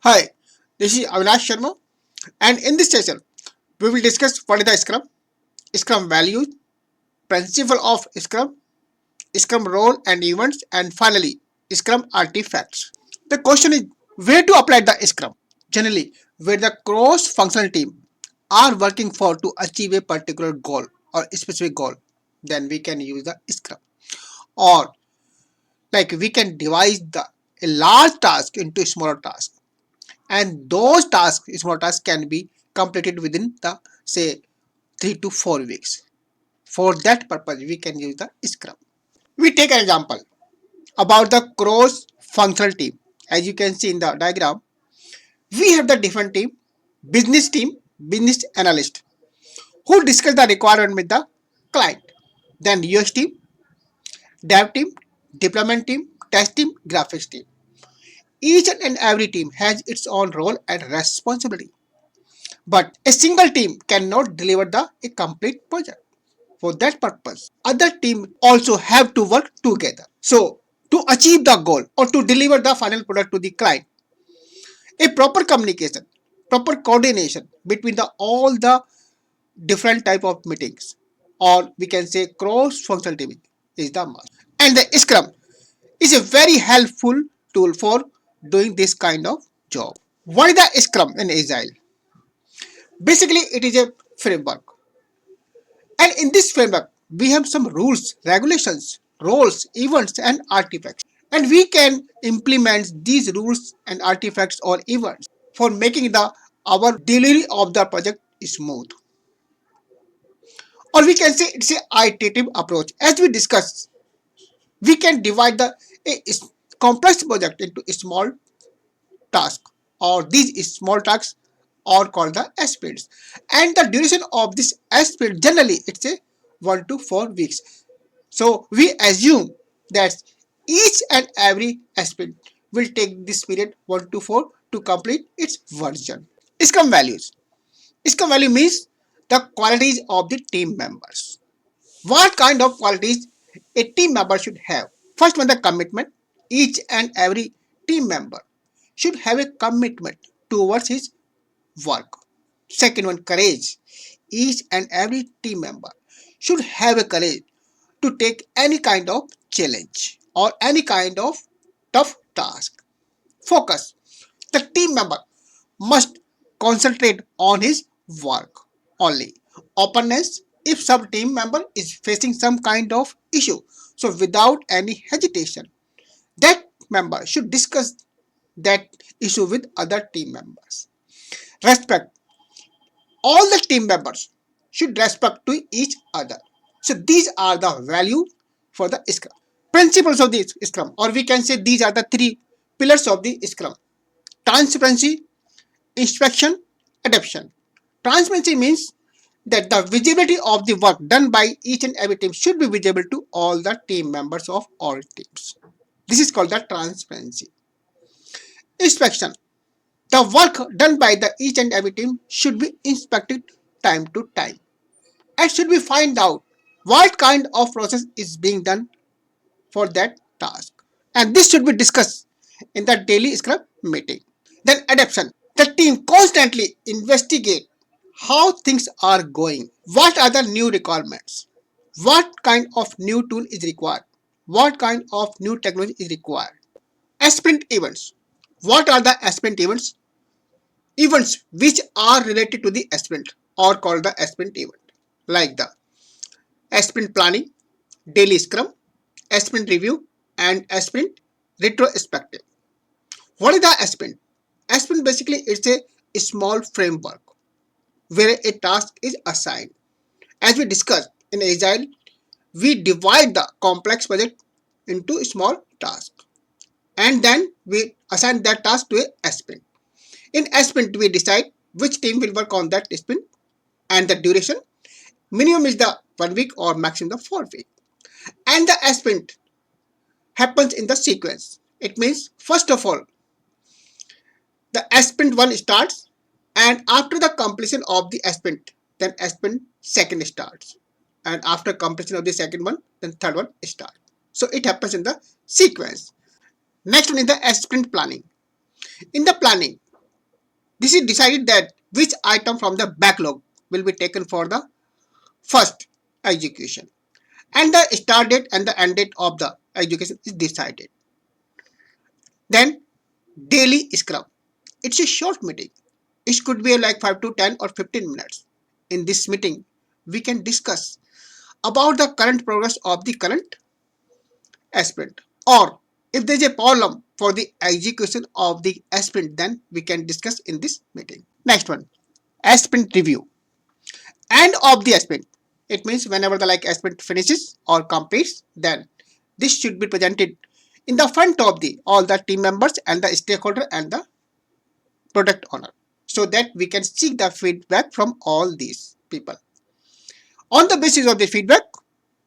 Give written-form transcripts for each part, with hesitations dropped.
Hi, this is Avinash Sharma, and in this session, we will discuss what is the Scrum values, principle of Scrum role and events, and finally, Scrum artifacts. The question is where to apply the Scrum. Generally, where the cross-functional team are working for to achieve a particular goal or a specific goal, then we can use the Scrum. Or like we can divide a large task into smaller tasks, and those small tasks can be completed within the say 3 to 4 weeks. For that purpose we can use the Scrum. We take an example about the cross functional team. As you can see in the diagram, we have the different team, business analyst, who discuss the requirement with the client. Then US team, dev team, deployment team, test team, graphics team. Each and every team has its own role and responsibility. But a single team cannot deliver a complete project. For that purpose, other teams also have to work together. So, to achieve the goal or to deliver the final product to the client, a proper communication, proper coordination between all the different type of meetings, or we can say cross-functional teaming, is the must. And the Scrum is a very helpful tool for doing this kind of job. What is the Scrum in Agile? Basically, it is a framework. And in this framework, we have some rules, regulations, roles, events, and artifacts. And we can implement these rules and artifacts or events for making our delivery of the project smooth. Or we can say it's an iterative approach. As we discussed, we can divide a complex project into a small task, or these small tasks are called the sprints, and the duration of this sprint generally it's a 1 to 4 weeks. So we assume that each and every sprint will take this period 1 to 4 to complete its version. Scrum values. Scrum value means the qualities of the team members. What kind of qualities a team member should have? First one, the commitment. Each and every team member should have a commitment towards his work. Second one, courage. Each and every team member should have a courage to take any kind of challenge or any kind of tough task. Focus. The team member must concentrate on his work only. Openness. If some team member is facing some kind of issue, so without any hesitation, that member should discuss that issue with other team members. Respect. All the team members should respect to each other. So these are the values for the Scrum. Principles of the Scrum, or we can say these are the three pillars of the Scrum. Transparency, inspection, adaptation. Transparency means that the visibility of the work done by each and every team should be visible to all the team members of all teams. This is called the transparency. Inspection. The work done by the each and every team should be inspected time to time. And should we find out what kind of process is being done for that task. And this should be discussed in the daily Scrum meeting. Then adaptation. The team constantly investigate how things are going. What are the new requirements? What kind of new tool is required? What kind of new technology is required? Sprint events. What are the sprint events? Events which are related to the sprint are called the sprint event, like the sprint planning, daily scrum, sprint review, and sprint retrospective. What is the sprint? Sprint basically it's a small framework where a task is assigned. As we discussed in Agile, we divide the complex project into small tasks, and then we assign that task to a sprint. In sprint, we decide which team will work on that sprint and the duration. Minimum is the 1 week or maximum the 4 week. And the sprint happens in the sequence. It means first of all, the sprint 1 starts, and after the completion of the sprint, then sprint second starts, and after completion of the second one, then third one starts. So it happens in the sequence. Next one is the sprint planning. In the planning, This is decided that which item from the backlog will be taken for the first execution, and the start date and the end date of the execution is decided. Then daily scrum. It's a short meeting. It could be like 5 to 10 or 15 minutes. In this meeting, we can discuss about the current progress of the current sprint, or if there's a problem for the execution of the sprint, then we can discuss in this meeting. Next one, sprint review. End of the sprint. It means whenever the sprint finishes or completes, then this should be presented in the front of the all the team members and the stakeholder and the product owner, so that we can seek the feedback from all these people. On the basis of the feedback,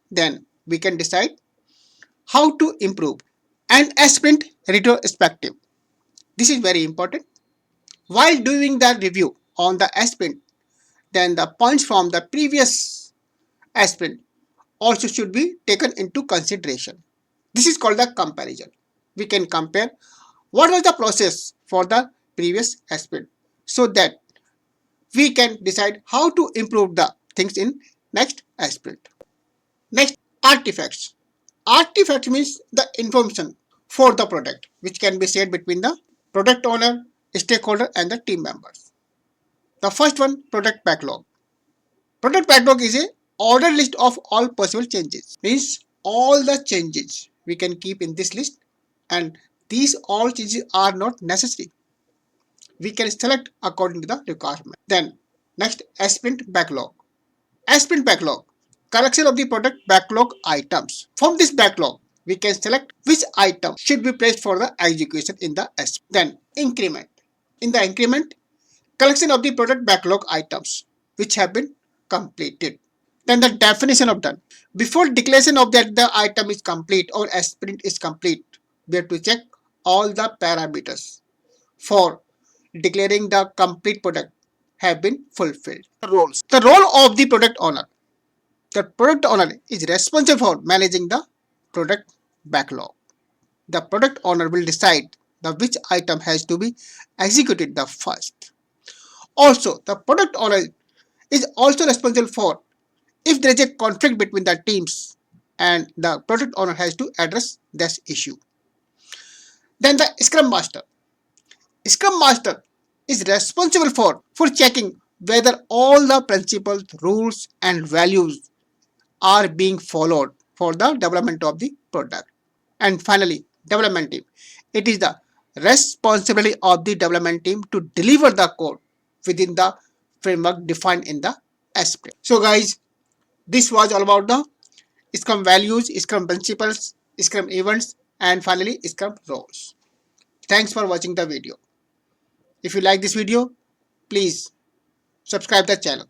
then we can decide how to improve. And sprint retrospective. This is very important. While doing the review on the sprint, then the points from the previous sprint also should be taken into consideration. This is called the comparison. We can compare what was the process for the previous sprint, so that we can decide how to improve the things in next sprint. Next, artifacts. Artifact means the information for the product, which can be shared between the product owner, stakeholder, and the team members. The first one, product backlog. Product backlog is a order list of all possible changes. Means all the changes we can keep in this list, and these all changes are not necessary. We can select according to the requirement. Then next, sprint backlog. Sprint backlog, collection of the product backlog items. From this backlog, we can select which item should be placed for the execution in the sprint. Then increment. In the increment, collection of the product backlog items which have been completed. Then the definition of done. Before declaration of that the item is complete or a sprint is complete, we have to check all the parameters for declaring the complete product have been fulfilled. Roles. The role of the product owner. The product owner is responsible for managing the product backlog. The product owner will decide the which item has to be executed the first. Also, the product owner is also responsible for if there is a conflict between the teams, and the product owner has to address this issue. Then the Scrum Master. Scrum Master is responsible for checking whether all the principles, rules, and values are being followed for the development of the product. And finally, development team. It is the responsibility of the development team to deliver the code within the framework defined in the sprint. So guys, this was all about the Scrum values, Scrum principles, Scrum events, and finally Scrum roles. Thanks for watching the video. If you like this video, please subscribe the channel.